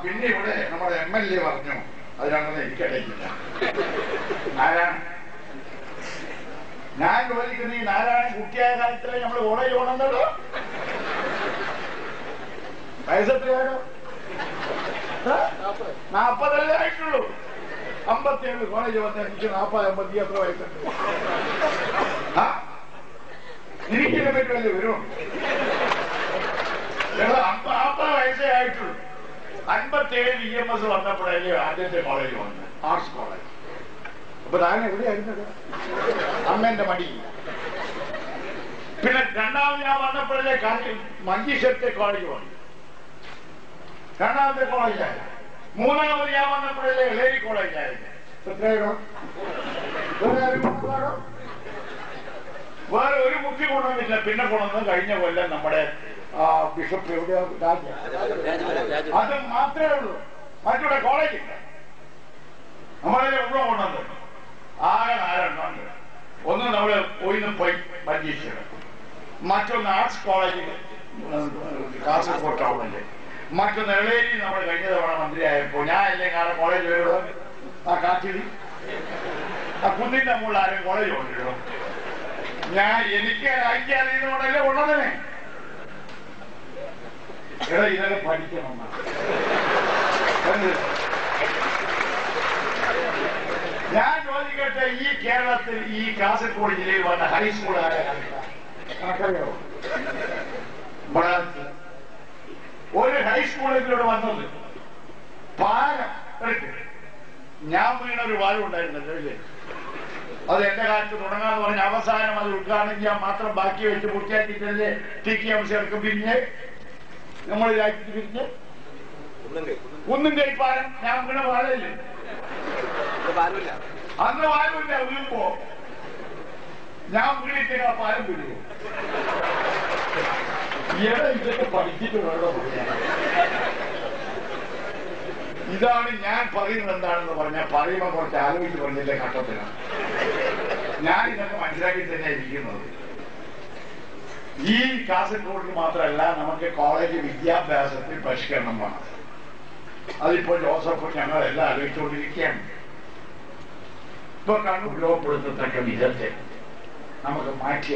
പിന്നെ ഇവിടെ നമ്മുടെ MLA പറഞ്ഞു, അതിനൊന്നും എനിക്കറിയില്ല. നാരായണൻ, ഞാൻ ചോദിക്കുന്ന ഈ നാരായണൻ കുട്ടിയായ കാലത്തിലെ നമ്മൾ കോളേജ് പോകണമെന്നല്ലോ. വയസ്സെത്രയാണോ? 40 ആയിട്ടുള്ളൂ. 57 കോളേജ് വന്ന എനിക്ക് 40-50 എത്ര വയസ്സുണ്ട്? എനിക്കിതിനെ പറ്റി വലിയ വിവരമുണ്ട്. 40 വയസ്സേ ആയിട്ടുള്ളൂ. 57 EMS വന്നപ്പോഴല്ലേ ആദ്യത്തെ കോളേജ് വന്നത്, ആർട്സ് കോളേജ്. അപ്പൊ താൻ എവിടെയായിരുന്നത്? അമ്മേന്റെ മടി. പിന്നെ രണ്ടാമത് ഞാൻ വന്നപ്പോഴല്ലേ മഞ്ചേശ്വരത്തെ കോളേജ് വന്നു, രണ്ടാമത്തെ കോളേജായിരുന്നു. മൂന്നാമത് ഞാൻ വന്നപ്പോഴല്ലേ എളേരി കോളേജായിരുന്നു. എത്രയാണോ? വേറെ ഒരു മുഖ്യ കൊണ്ടുവന്നില്ല. പിന്നെ കൊണ്ടുവന്ന് കഴിഞ്ഞ കൊല്ലം നമ്മുടെ ബിഷപ്പ് എവിടെയാ, അത് മാത്രമേ ഉള്ളൂ. മറ്റുള്ള കോളേജില്ല. നമ്മളെ ഉള്ള കൊണ്ടുവന്നത് ആകെ 4 എണ്ണമുണ്ട്. ഒന്ന് നമ്മള് പോയി മഞ്ചേശ്വരം, മറ്റൊന്ന് ആർട്സ് കോളേജിൽ കാസർഗോഡ് ടൗണില്, മറ്റൊന്ന് എളേരി. നമ്മൾ കഴിഞ്ഞ തവണ മന്ത്രിയായപ്പോ ഞാൻ അല്ലേ കാലം കോളേജ് വരുള്ളൂ. ആ കാറ്റിൽ ആ കുന്നിന്റെ മുകളിൽ ആരും കോളേജ് കൊണ്ടിരുന്നു. എനിക്ക് അറിയുന്നതുകൊണ്ടല്ലേ കൊണ്ടതിനെ. എടാ ഇതൊക്കെ പഠിക്കണം. ഞാൻ ചോദിക്കട്ടെ, ഈ കേരളത്തിൽ ഈ കാസർഗോഡ് ജില്ലയിൽ വന്ന ഹൈസ്കൂൾ ആരറിയോ? ഒരു ഹൈസ്കൂളിലൂടെ വന്നത് പാലം. ഞാൻ വീണൊരു പാലം ഉണ്ടായിരുന്നല്ലോ ഇല്ലേ? അത് എന്റെ കാലത്ത് തുടങ്ങാന്ന് പറഞ്ഞ അവസാനം അത് ഉദ്ഘാടനം ചെയ്യാൻ മാത്രം ബാക്കി വെച്ച് പൂർത്തിയാക്കിയിട്ടല്ലേ TKMC പിരിഞ്ഞ് നമ്മൾ രാജ്യത്ത് പിരിഞ്ഞ് കുന്നുംകൈ പാലം. ഞാൻ വീണ പാലല്ലേ? അന്ന് പാലമില്ല. വീഴുമ്പോ ഞാൻ വീണിട്ട് ആ പാലം പിരിഞ്ഞു. ഇതൊക്കെ പഠിച്ചിട്ട് വേണം. ഇതാണ് ഞാൻ പറയുന്നത്. എന്താണെന്ന് പറഞ്ഞാൽ പറയുമ്പോ കുറച്ച് ആലോചിച്ച് പറഞ്ഞില്ലേ ഘട്ടത്തിലാണ് ഞാൻ ഇതൊക്കെ മനസ്സിലാക്കി തന്നെ ഇരിക്കുന്നത്. ഈ കാസർഗോഡിൽ മാത്രമല്ല, നമുക്ക് കോളേജ് വിദ്യാഭ്യാസത്തിൽ പരിഷ്കരണം വേണം. അതിപ്പോൾ ജോസഫ് ഞങ്ങളെല്ലാം ആലോചിച്ചുകൊണ്ടിരിക്കുകയാണ്. ഇപ്പൊ കണ്ണൂർ ഉപയോഗപ്പെടുത്തത്തക്ക വിധത്തെ നമുക്ക് മാറ്റി